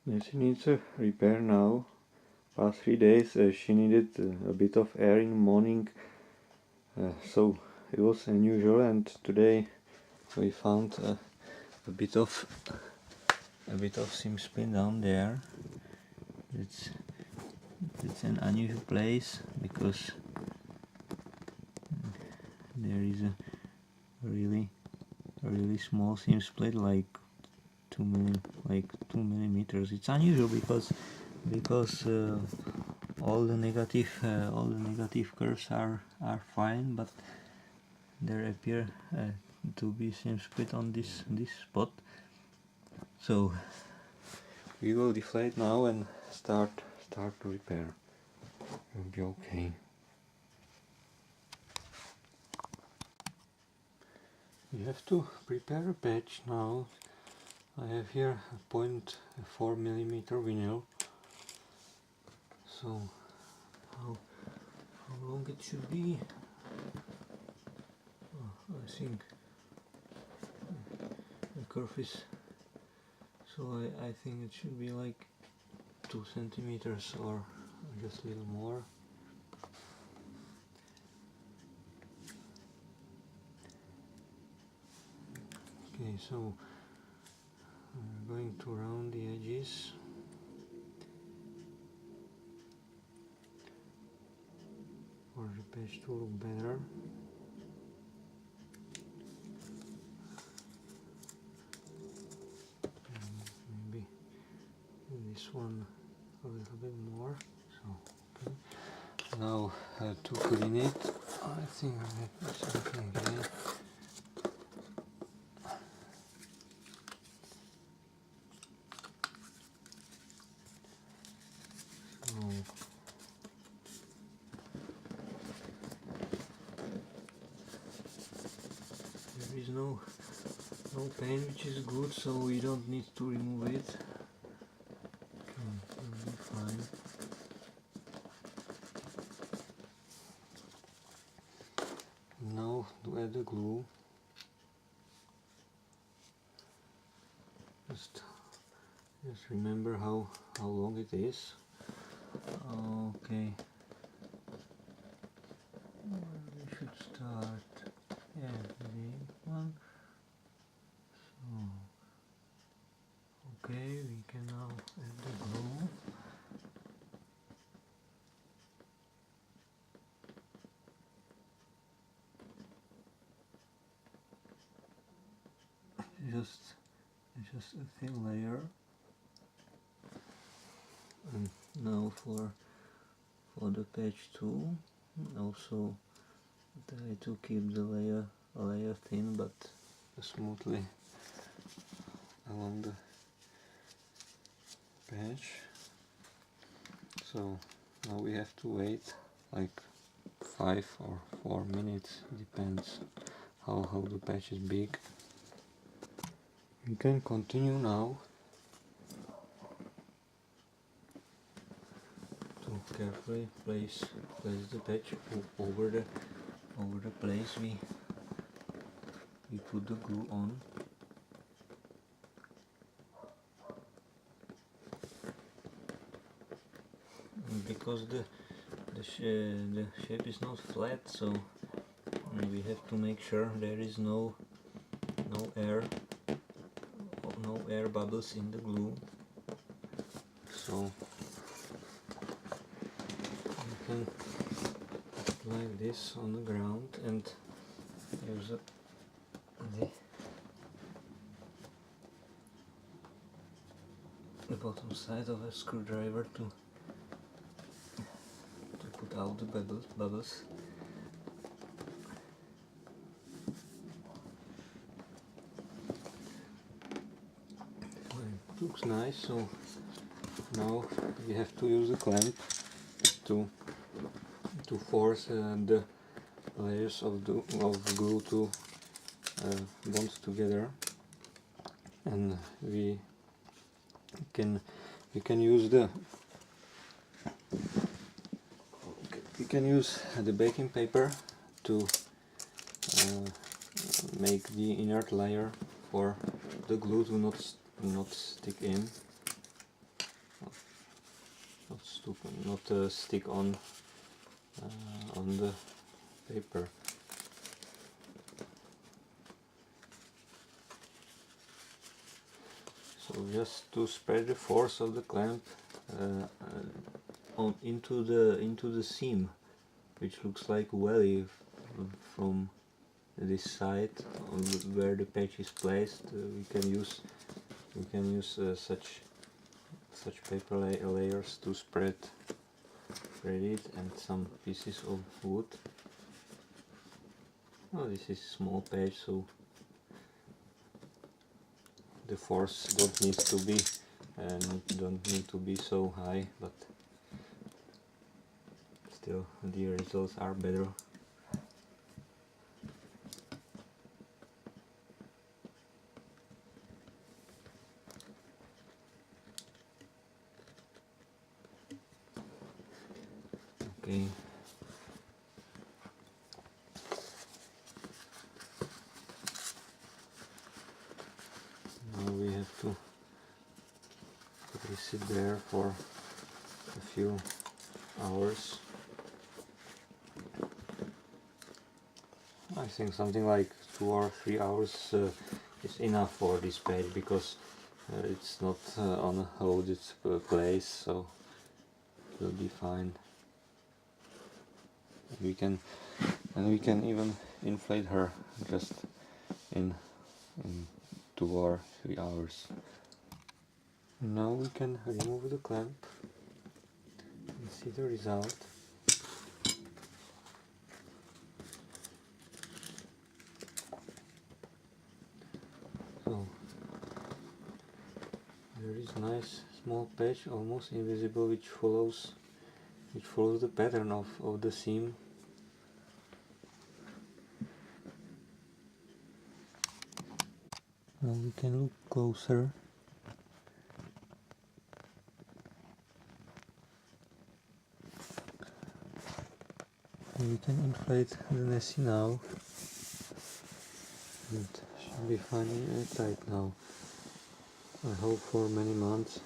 Nessie needs a repair now. Past 3 days she needed a bit of air in the morning, so it was unusual, and today we found a bit of seam split down there. It's an unusual place because there is a really small seam split, like 2 millimeters. It's unusual because all the negative curves are fine, but there appear to be seam split on this spot. So we will deflate now and start to repair. It will be okay. We have to prepare a patch now. I have here a 0.4 millimeter vinyl. So how long it should be? I think the curve is, so I think it should be like 2 centimeters or just a little more. Okay, so we're going to round the edges. For the patch to look better. And maybe this one a little bit more. So okay. Now to clean it, I think I have something again. There is no pain, which is good, so we don't need to remove it. Okay, it'll be fine. Now to add the glue. Just remember how long it is. Okay. We should start at the big one. So, okay, we can now add the glue. Just a thin layer. And now for the patch 2, also try to keep the layer thin but smoothly along the patch. So now we have to wait like 5 or 4 minutes, depends how the patch is big. We can continue now to carefully place the patch over the place we put the glue on. And because the shape is not flat, so we have to make sure there is no air bubbles in the glue. So you can put like this on the ground and use the bottom side of a screwdriver to put out the bubbles. It looks nice, so now we have to use a clamp to force the layers of glue to bond together, and we can use the baking paper to make the inert layer for the glue to not stick in. not stick on the paper. So just to spread the force of the clamp into the seam, which looks like a valley from this side where the patch is placed. We can use such paper layers to spread it, and some pieces of wood. Oh, this is small patch, so the force don't need to be so high, but still the results are better. Okay. Now we have to place it there for a few hours. I think something like 2 or 3 hours is enough for this page, because it's not on a loaded place, so it will be fine. We can even inflate her just in 2 or 3 hours. Now we can remove the clamp and see the result. So there is nice small patch, almost invisible, which follows the pattern of the seam. Now we can look closer. And we can inflate the Nessie now. It should be fine and airtight now. I hope for many months.